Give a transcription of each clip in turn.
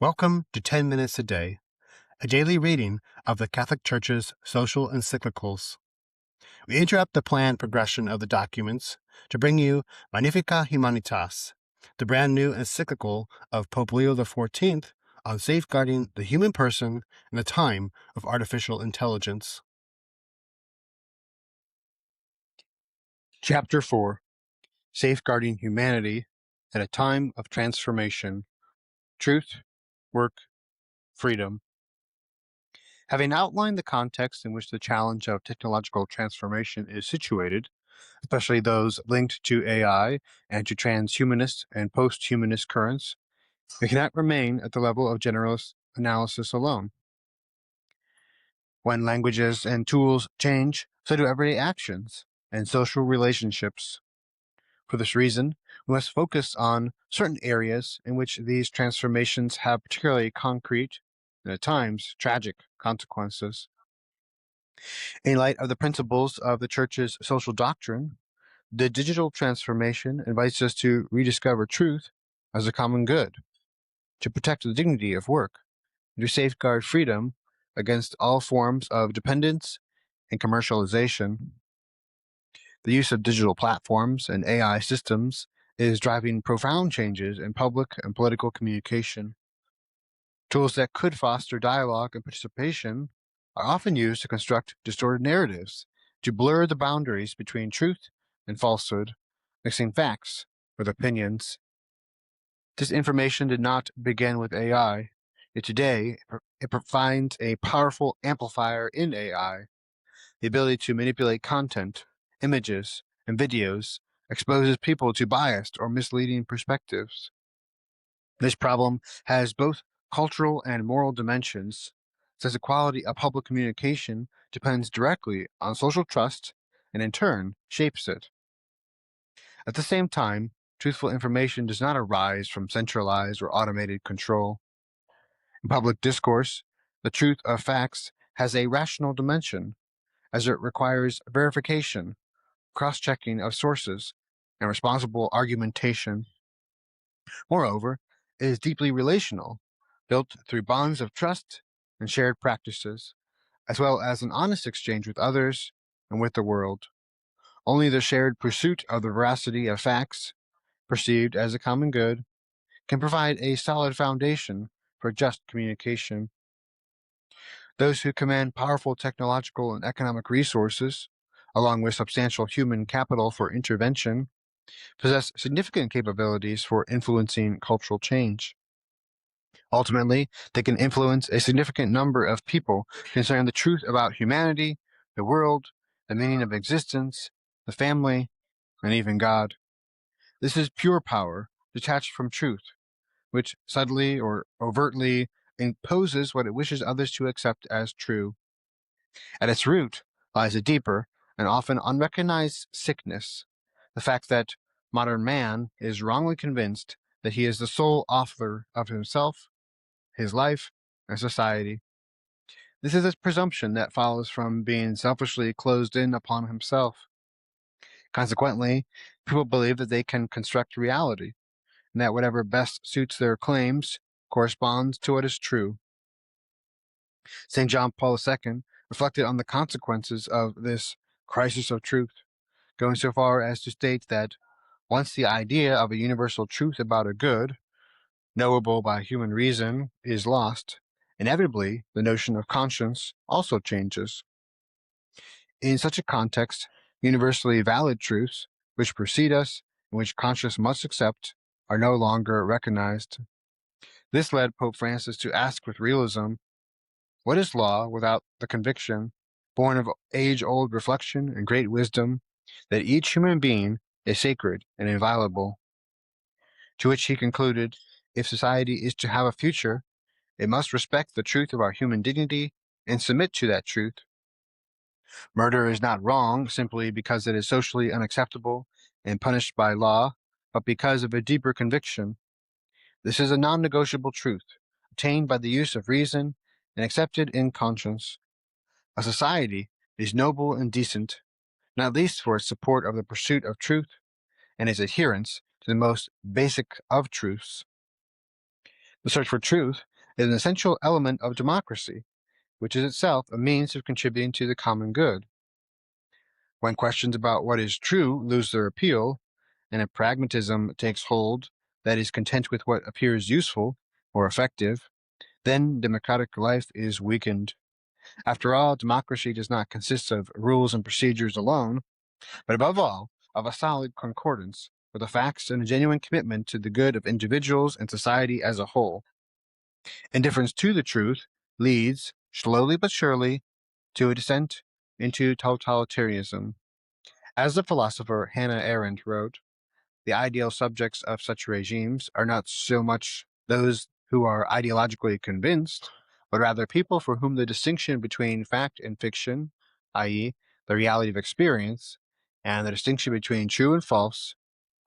Welcome to 10 Minutes a Day, a daily reading of the Catholic Church's social encyclicals. We interrupt the planned progression of the documents to bring you Magnifica Humanitas, the brand new encyclical of Pope Leo XIV on safeguarding the human person in a time of artificial intelligence. Chapter 4: Safeguarding Humanity at a Time of Transformation. Truth, Work, Freedom. Having outlined the context in which the challenge of technological transformation is situated, especially those linked to AI and to transhumanist and post-humanist currents, we cannot remain at the level of generalist analysis alone. When languages and tools change, so do everyday actions and social relationships. For this reason, we must focus on certain areas in which these transformations have particularly concrete and at times tragic consequences. In light of the principles of the Church's social doctrine, the digital transformation invites us to rediscover truth as a common good, to protect the dignity of work, and to safeguard freedom against all forms of dependence and commercialization. The use of digital platforms and AI systems is driving profound changes in public and political communication. Tools that could foster dialogue and participation are often used to construct distorted narratives, to blur the boundaries between truth and falsehood, mixing facts with opinions. This information did not begin with AI, yet today it finds a powerful amplifier in AI. The ability to manipulate content, images, and videos exposes people to biased or misleading perspectives. This problem has both cultural and moral dimensions, since the quality of public communication depends directly on social trust and in turn shapes it. At the same time, truthful information does not arise from centralized or automated control. In public discourse, the truth of facts has a rational dimension, as it requires verification, cross-checking of sources, and responsible argumentation. Moreover, it is deeply relational, built through bonds of trust and shared practices, as well as an honest exchange with others and with the world. Only the shared pursuit of the veracity of facts, perceived as a common good, can provide a solid foundation for just communication. Those who command powerful technological and economic resources, along with substantial human capital for intervention, possess significant capabilities for influencing cultural change. Ultimately, they can influence a significant number of people concerning the truth about humanity, the world, the meaning of existence, the family, and even God. This is pure power, detached from truth, which subtly or overtly imposes what it wishes others to accept as true. At its root lies a deeper and often unrecognized sickness, the fact that modern man is wrongly convinced that he is the sole author of himself, his life, and society. This is a presumption that follows from being selfishly closed in upon himself. Consequently, people believe that they can construct reality, and that whatever best suits their claims corresponds to what is true. St. John Paul II reflected on the consequences of this crisis of truth, going so far as to state that once the idea of a universal truth about a good, knowable by human reason, is lost, inevitably the notion of conscience also changes. In such a context, universally valid truths, which precede us and which conscience must accept, are no longer recognized. This led Pope Francis to ask with realism, what is law without the conviction, born of age-old reflection and great wisdom, that each human being is sacred and inviolable? To which he concluded, if society is to have a future, it must respect the truth of our human dignity and submit to that truth. Murder is not wrong simply because it is socially unacceptable and punished by law, but because of a deeper conviction. This is a non-negotiable truth, attained by the use of reason and accepted in conscience. A society is noble and decent, not least for its support of the pursuit of truth and its adherence to the most basic of truths. The search for truth is an essential element of democracy, which is itself a means of contributing to the common good. When questions about what is true lose their appeal, and a pragmatism takes hold that is content with what appears useful or effective, then democratic life is weakened. After all, democracy does not consist of rules and procedures alone, but above all, of a solid concordance with the facts and a genuine commitment to the good of individuals and society as a whole. Indifference to the truth leads, slowly but surely, to a descent into totalitarianism. As the philosopher Hannah Arendt wrote, the ideal subjects of such regimes are not so much those who are ideologically convinced, but rather people for whom the distinction between fact and fiction, i.e., the reality of experience, and the distinction between true and false,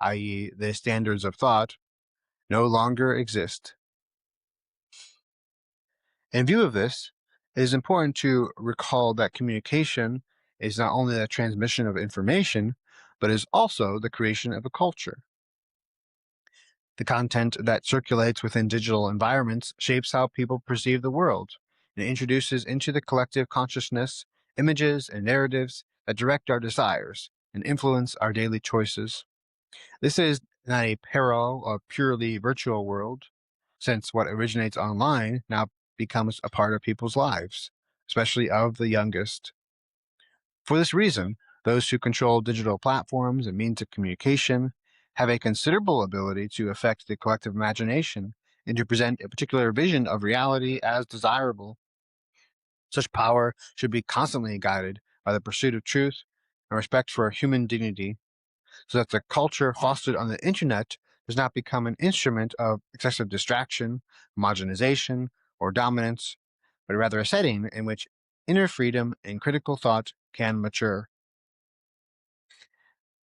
i.e., the standards of thought, no longer exist. In view of this, it is important to recall that communication is not only the transmission of information, but is also the creation of a culture. The content that circulates within digital environments shapes how people perceive the world, and introduces into the collective consciousness images and narratives that direct our desires and influence our daily choices. This is not a parallel of purely virtual world, since what originates online now becomes a part of people's lives, especially of the youngest. For this reason, those who control digital platforms and means of communication have a considerable ability to affect the collective imagination and to present a particular vision of reality as desirable. Such power should be constantly guided by the pursuit of truth and respect for human dignity, so that the culture fostered on the internet does not become an instrument of excessive distraction, homogenization, or dominance, but rather a setting in which inner freedom and critical thought can mature.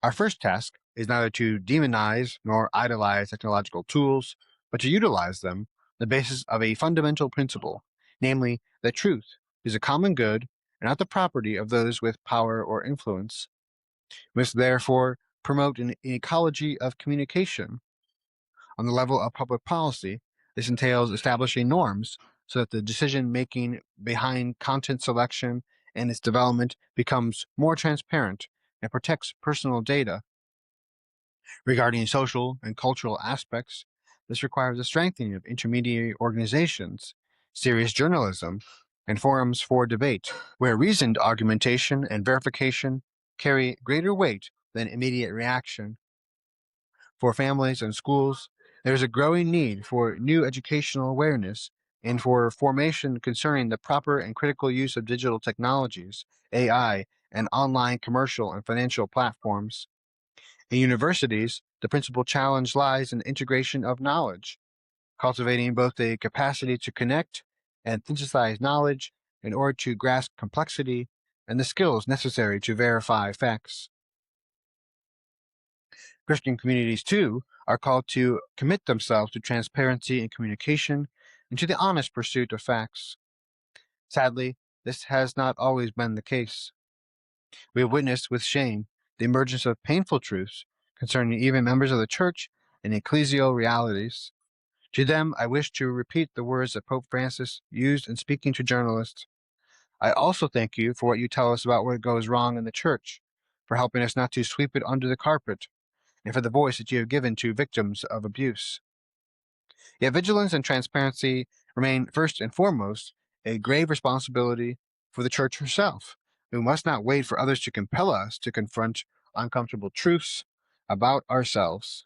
Our first task is neither to demonize nor idolize technological tools, but to utilize them on the basis of a fundamental principle, namely that truth is a common good and not the property of those with power or influence. We must therefore promote an ecology of communication. On the level of public policy, this entails establishing norms so that the decision-making behind content selection and its development becomes more transparent and protects personal data. Regarding social and cultural aspects, this requires a strengthening of intermediary organizations, serious journalism, and forums for debate, where reasoned argumentation and verification carry greater weight than immediate reaction. For families and schools, there is a growing need for new educational awareness and for formation concerning the proper and critical use of digital technologies, AI, and online commercial and financial platforms. In universities, the principal challenge lies in the integration of knowledge, cultivating both the capacity to connect and synthesize knowledge in order to grasp complexity and the skills necessary to verify facts. Christian communities, too, are called to commit themselves to transparency in communication and to the honest pursuit of facts. Sadly, this has not always been the case. We have witnessed with shame the emergence of painful truths concerning even members of the Church and ecclesial realities. To them, I wish to repeat the words that Pope Francis used in speaking to journalists. I also thank you for what you tell us about what goes wrong in the Church, for helping us not to sweep it under the carpet, and for the voice that you have given to victims of abuse. Yet vigilance and transparency remain first and foremost a grave responsibility for the Church herself. We must not wait for others to compel us to confront uncomfortable truths about ourselves.